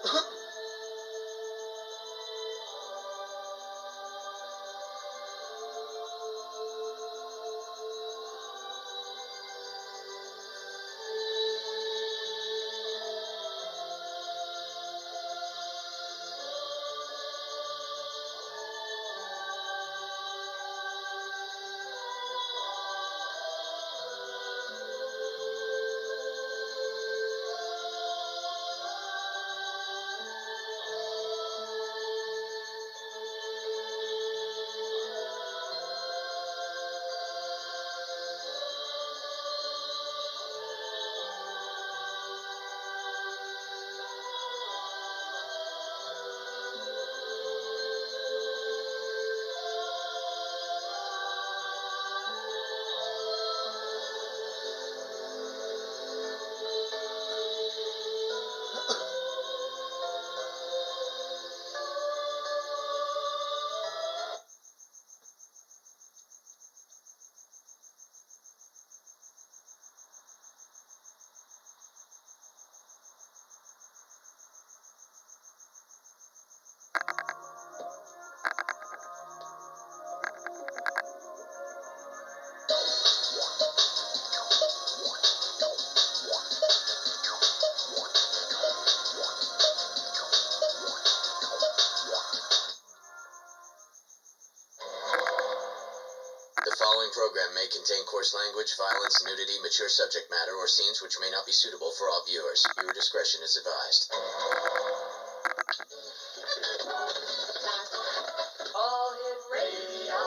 The following program may contain coarse language, violence, nudity, mature subject matter, or scenes which may not be suitable for all viewers. Viewer discretion is advised. All Hit Radio.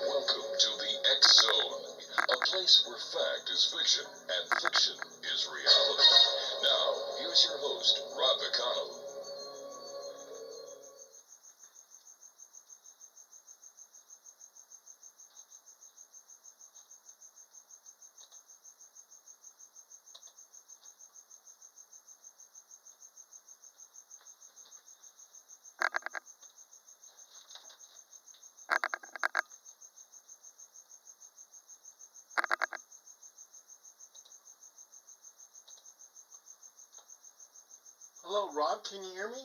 Welcome to the X Zone, a place where fact is fiction and fiction is reality. Now, here's your host, Rob McConnell. Hello, Rob. Can you hear me?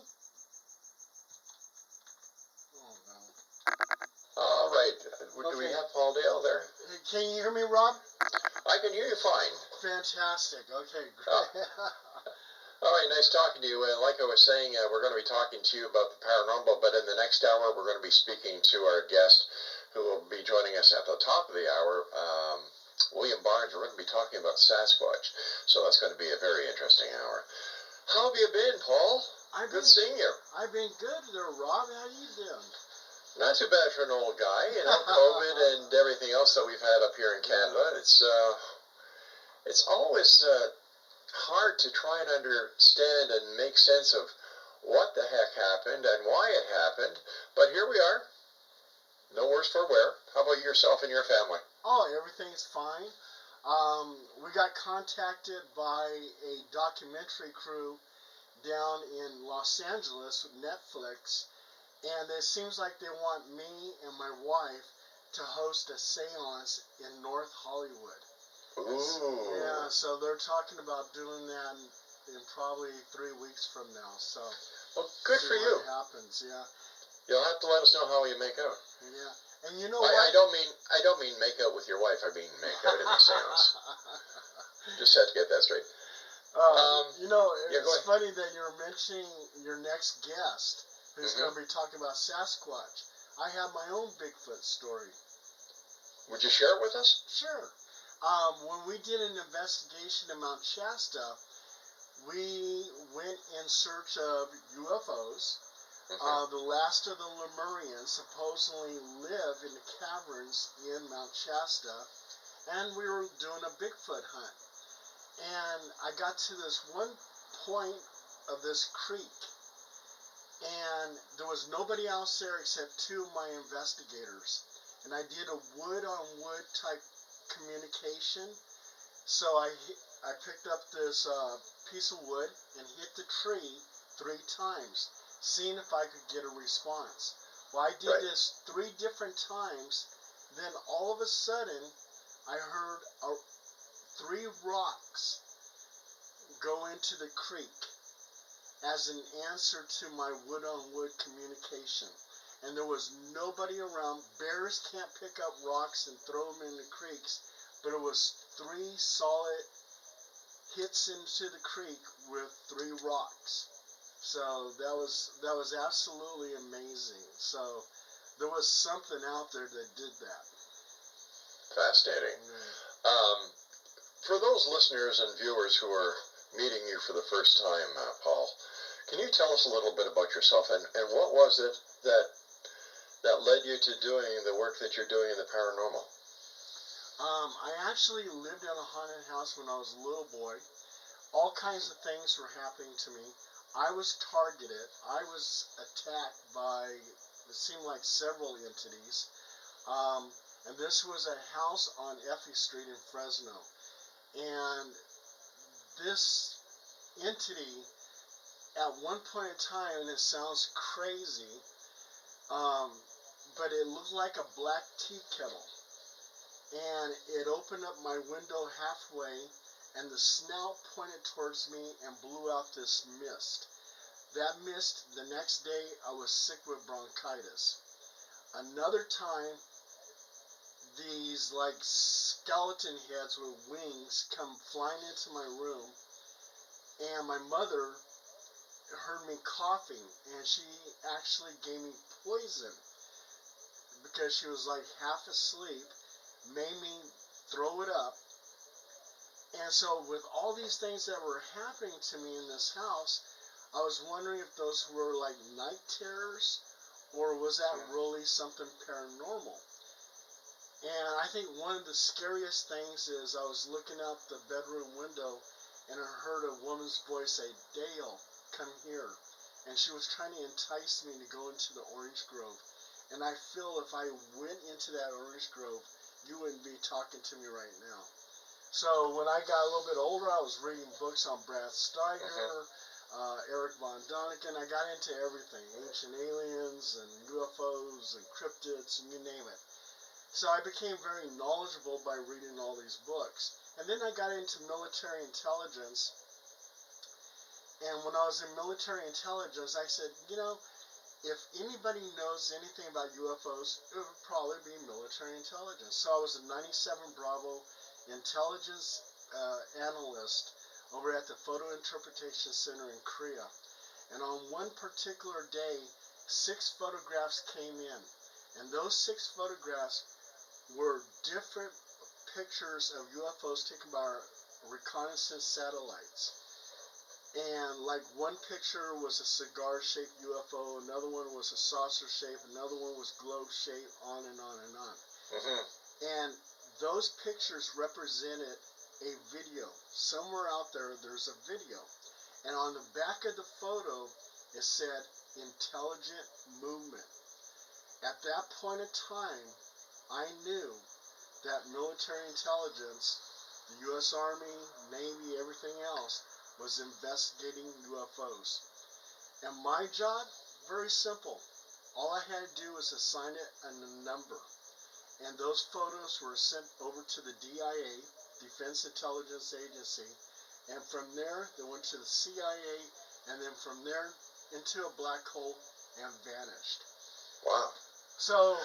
Oh, no. All right. Do we Okay. have Paul Dale there? Hey, can you hear me, Rob? I can hear you fine. Fantastic. Okay, great. All right, nice talking to you. Like I was saying, we're going to be talking to you about the paranormal, but in the next hour, we're going to be speaking to our guest who will be joining us at the top of the hour, William Barnes. We're going to be talking about Sasquatch, so that's going to be a very interesting hour. How have you been, Paul? Good seeing you. I've been good there, Rob. How you doing? Not too bad for an old guy, you know, COVID and everything else that we've had up here in Canada. It's always hard to try and understand and make sense of what the heck happened and why it happened. But here we are. No worse for wear. How about yourself and your family? Oh, everything's fine. We got contacted by a documentary crew down in Los Angeles with Netflix, and it seems like they want me and my wife to host a seance in North Hollywood. Ooh. Yeah, so they're talking about doing that in probably 3 weeks from now. So Well, good see for you. what happens, yeah. You'll have to let us know how you make out. Yeah. And you know I what? don't mean make out with your wife. I mean make out in the seance. Just had to get that straight. You know, yeah, it's funny that you're mentioning your next guest who's going to be talking about Sasquatch. I have my own Bigfoot story. Would you share it with us? Sure. When we did an investigation in Mount Shasta, we went in search of UFOs. The last of the Lemurians supposedly live in the caverns in Mount Shasta, and we were doing a Bigfoot hunt. And I got to this one point of this creek, and there was nobody else there except 2 of my investigators. And I did a wood-on-wood type communication. So I picked up this piece of wood and hit the tree 3 times, seeing if I could get a response. Well, I did this 3 different times, Then all of a sudden, I heard 3 rocks go into the creek as an answer to my wood-on-wood communication. And there was nobody around. Bears can't pick up rocks and throw them in the creeks, but it was 3 solid hits into the creek with 3 rocks. So that was absolutely amazing. So there was something out there that did that. Fascinating. For those listeners and viewers who are meeting you for the first time, Paul, can you tell us a little bit about yourself and what was it that led you to doing the work that you're doing in the paranormal? I actually lived in a haunted house when I was a little boy. All kinds of things were happening to me. I was targeted. I was attacked by, it seemed like, several entities. And this was a house on Effie Street in Fresno. And this entity, at one point in time, and it sounds crazy, but it looked like a black tea kettle. And it opened up my window halfway, and the snout pointed towards me and blew out this mist. That mist, the next day, I was sick with bronchitis. Another time, these like skeleton heads with wings come flying into my room, and my mother heard me coughing, and she actually gave me poison because she was like half asleep, made me throw it up. And so with all these things that were happening to me in this house, I was wondering if those were like night terrors, or was that really something paranormal? And I think one of the scariest things is I was looking out the bedroom window and I heard a woman's voice say, "Dale, come here." And she was trying to entice me to go into the orange grove. And I feel if I went into that orange grove, you wouldn't be talking to me right now. So when I got a little bit older, I was reading books on Brad Steiger, Eric Von Däniken. I got into everything, ancient aliens and UFOs and cryptids, and you name it. So I became very knowledgeable by reading all these books. And then I got into military intelligence. And when I was in military intelligence, I said, if anybody knows anything about UFOs, it would probably be military intelligence. So I was a 97 Bravo intelligence analyst over at the Photo Interpretation Center in Korea. And on one particular day, 6 photographs came in. And those 6 photographs were different pictures of UFOs taken by our reconnaissance satellites. And like one picture was a cigar-shaped UFO, another one was a saucer-shaped, another one was globe-shaped, on and on and on. And those pictures represented a video. Somewhere out there, there's a video. And on the back of the photo, it said, "Intelligent Movement." At that point in time, I knew that military intelligence, the U.S. Army, Navy, everything else, was investigating UFOs. And my job, very simple. All I had to do was assign it a number. And those photos were sent over to the DIA, Defense Intelligence Agency. And from there, they went to the CIA, and then from there into a black hole and vanished. Wow. So,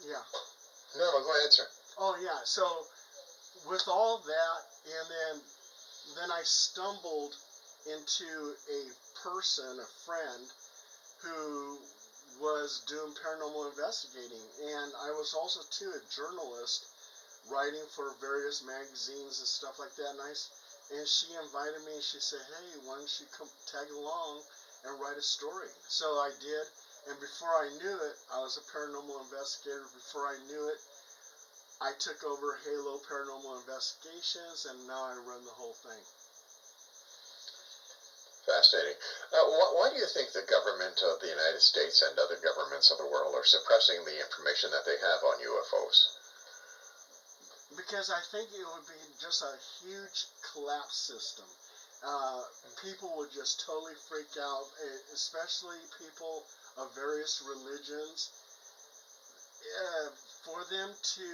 yeah. No, go ahead, sir. Oh, yeah. So, with all that, and then I stumbled into a person, a friend, who was doing paranormal investigating. And I was also, too, a journalist writing for various magazines and stuff like that. And she invited me, and she said, "Hey, why don't you come tag along and write a story?" So I did. And before I knew it, I was a paranormal investigator. Before I knew it, I took over Halo Paranormal Investigations, and now I run the whole thing. Fascinating. Why do you think the government of the United States and other governments of the world are suppressing the information that they have on UFOs? Because I think it would be just a huge collapse system. People would just totally freak out, especially people of various religions. for them to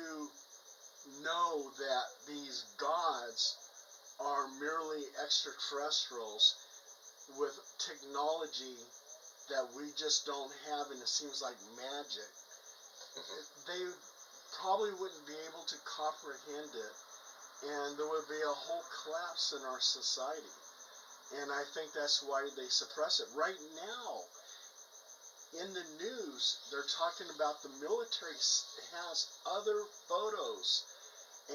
know that these gods are merely extraterrestrials with technology that we just don't have, and it seems like magic, they probably wouldn't be able to comprehend it, and there would be a whole collapse in our society. And I think that's why they suppress it. Right now, in the news, they're talking about the military has other photos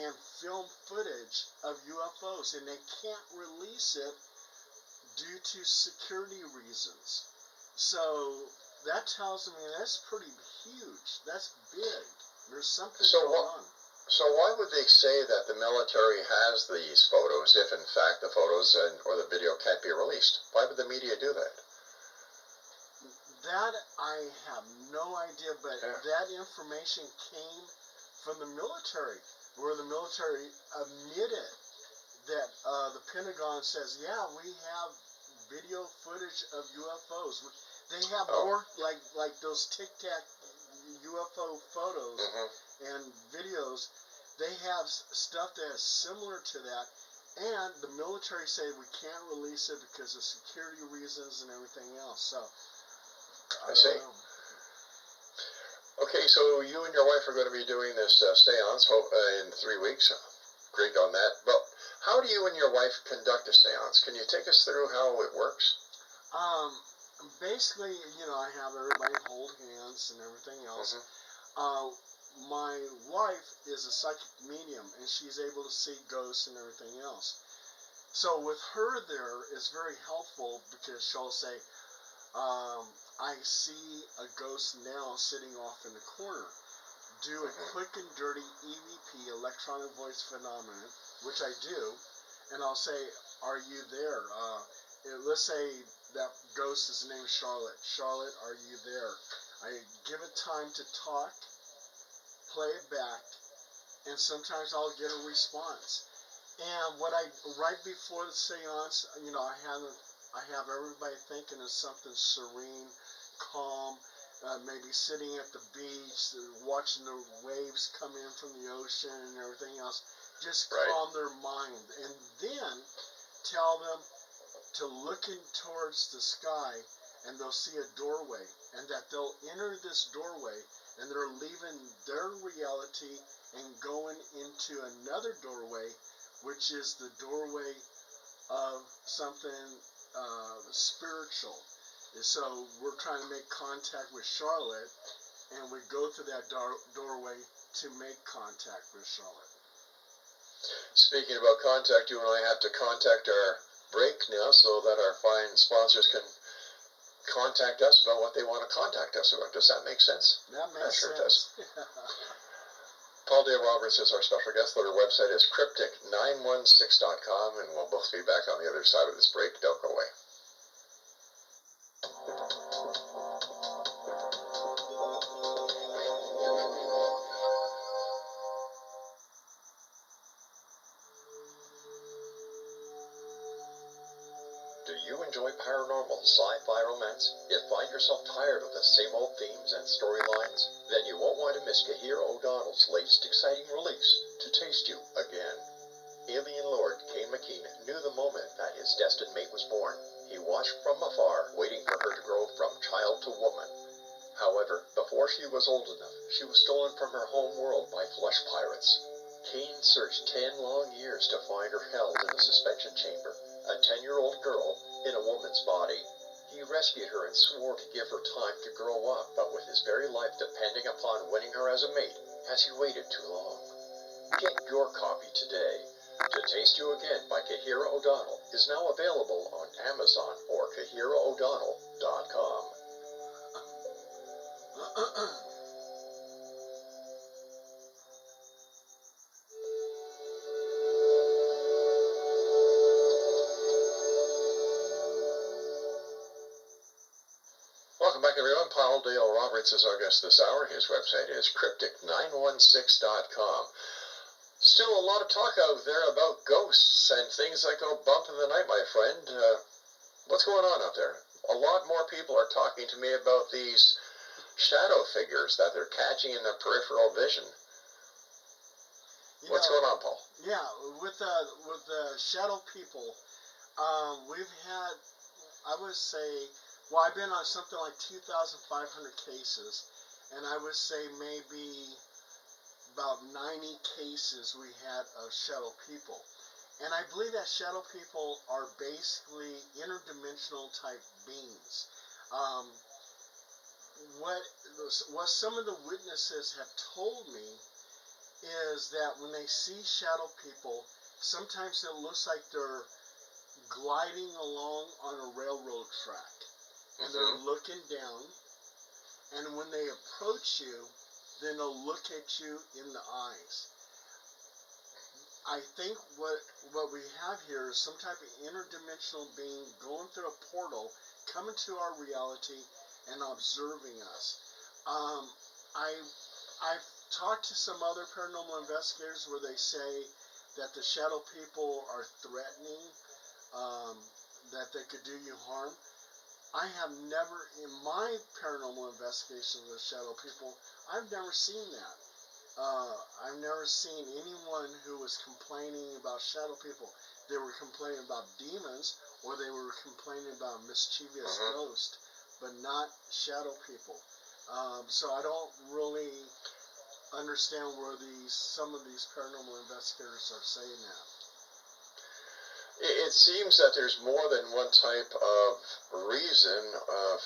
and film footage of UFOs, and they can't release it due to security reasons. So that tells me that's pretty huge. That's big. There's something going on. So why would they say that the military has these photos if, in fact, the photos or the video can't be released? Why would the media do that? That I have no idea, but that information came from the military, where the military admitted that the Pentagon says, yeah, we have video footage of UFOs. They have more like those Tic Tac UFO photos and videos. They have stuff that is similar to that, and the military say we can't release it because of security reasons and everything else. So I see. don't know. Okay, so you and your wife are going to be doing this seance in 3 weeks. Great on that. But how do you and your wife conduct a seance? Can you take us through how it works? Basically, I have everybody hold hands and everything else. My wife is a psychic medium, and she's able to see ghosts and everything else. So with her there, it's very helpful because she'll say, I see a ghost now sitting off in the corner. Do a quick and dirty EVP, electronic voice phenomenon, which I do, and I'll say, are you there? Let's say that ghost is named Charlotte. Charlotte, are you there? I give it time to talk, play it back, and sometimes I'll get a response. And right before the seance, I have everybody thinking of something serene, calm, maybe sitting at the beach, watching the waves come in from the ocean and everything else. Just calm their mind, and then tell them to look in towards the sky, and they'll see a doorway, and that they'll enter this doorway, and they're leaving their reality and going into another doorway, which is the doorway of something spiritual. So we're trying to make contact with Charlotte, and we go through that doorway to make contact with Charlotte. Speaking about contact, you and I have to contact our break now so that our fine sponsors can contact us about what they want to contact us about. Does that make sense? That makes sense. Does. Paul Dale Roberts is our special guest. Their website is cryptic916.com, and we'll both be back on the other side of this break. Don't go away. Do you enjoy paranormal, sci-fi romance, yet find yourself tired of the same old themes and storylines? Then you won't want to miss Kahira O'Donnell's latest exciting release, To Taste You Again. Alien Lord Kane McKean knew the moment that his destined mate was born. He watched from afar, waiting for her to grow from child to woman. However, before she was old enough, she was stolen from her home world by flesh pirates. Kane searched 10 long years to find her held in a suspension chamber, a 10-year-old girl in a woman's body. He rescued her and swore to give her time to grow up, but with his very life depending upon winning her as a mate, has he waited too long? Get your copy today. To Taste You Again by Kahira O'Donnell is now available on Amazon or KahiraO'Donnell.com. Welcome back, everyone. Paul Dale Roberts is our guest this hour. His website is cryptic916.com. Still a lot of talk out there about ghosts and things that go bump in the night, my friend. What's going on out there? A lot more people are talking to me about these shadow figures that they're catching in their peripheral vision. What's going on, Paul? Yeah, with the shadow people, we've had, I would say, well, I've been on something like 2,500 cases, and I would say maybe about 90 cases we had of shadow people. And I believe that shadow people are basically interdimensional type beings. Um, what some of the witnesses have told me is that when they see shadow people, sometimes it looks like they're gliding along on a railroad track, and they're looking down, and when they approach you, then they'll look at you in the eyes. I think what we have here is some type of interdimensional being going through a portal, coming to our reality, and observing us. I've talked to some other paranormal investigators where they say that the shadow people are threatening, that they could do you harm. I have never, in my paranormal investigations with shadow people, I've never seen that. I've never seen anyone who was complaining about shadow people. They were complaining about demons, or they were complaining about mischievous ghosts, but not shadow people. So I don't really understand where some of these paranormal investigators are saying that. It seems that there's more than one type of reason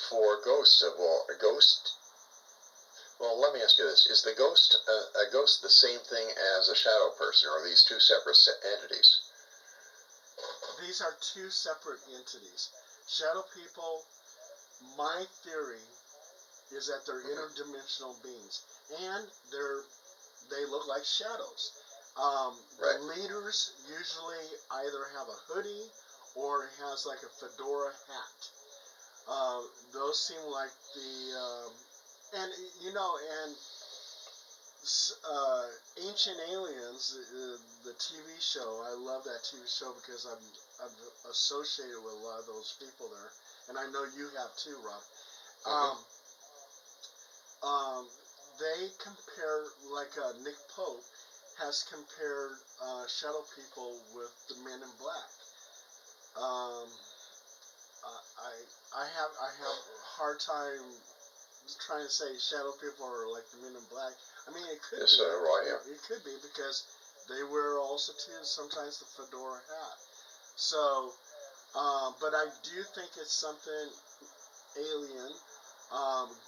for ghosts. Well, a ghost. Well, let me ask you this: is the ghost a ghost the same thing as a shadow person, or are these two separate entities? These are two separate entities. Shadow people, my theory is that they're interdimensional beings, and they look like shadows. The leaders usually either have a hoodie or has like a fedora hat. Those seem like and you know, and Ancient Aliens, the TV show. I love that TV show because I'm associated with a lot of those people there, and I know you have too, Rob. They compare, like Nick Pope has compared shadow people with the Men in Black. I have a hard time trying to say shadow people are like the Men in Black. I mean, it could be. Right, yeah. It could be because they wear also too sometimes the fedora hat. So, but I do think it's something alien.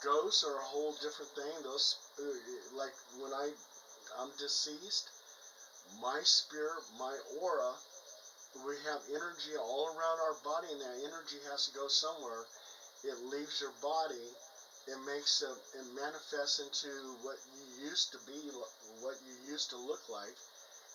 Ghosts are a whole different thing. Those, like when I'm deceased, my spirit, my aura, we have energy all around our body, and that energy has to go somewhere. It leaves your body. It manifests into what you used to be, what you used to look like,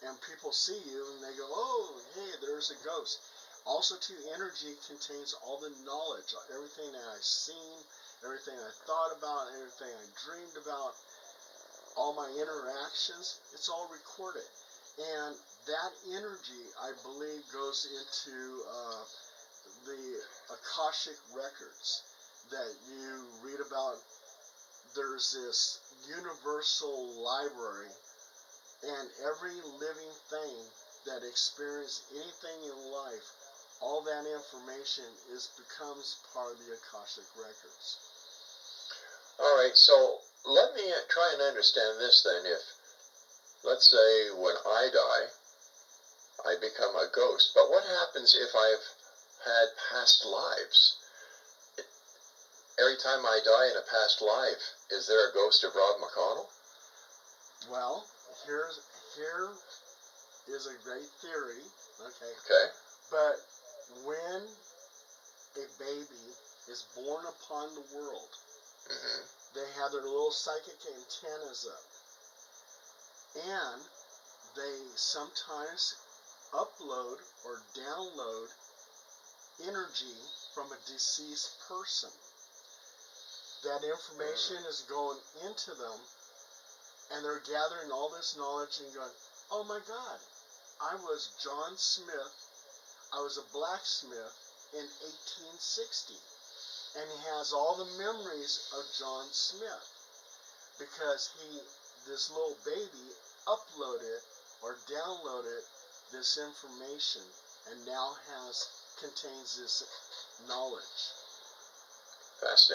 and people see you and they go, "Oh, hey, there's a ghost." Also, too, energy contains all the knowledge, everything that I've seen, everything I thought about, everything I dreamed about, all my interactions. It's all recorded, and that energy, I believe, goes into the Akashic records that you read about. There's this universal library, and every living thing that experienced anything in life, all that information becomes part of the Akashic records. All right, so let me try and understand this then. If, let's say, when I die, I become a ghost, but what happens if I've had past lives? Every time I die in a past life, is there a ghost of Rob McConnell? Well, here is a great theory, Okay. But when a baby is born upon the world, they have their little psychic antennas up, and they sometimes upload or download energy from a deceased person. That information is going into them, and they're gathering all this knowledge and going, "Oh my God, I was John Smith. I was a blacksmith in 1860. and he has all the memories of John Smith because this little baby uploaded or downloaded this information and now contains this knowledge. Fascinating.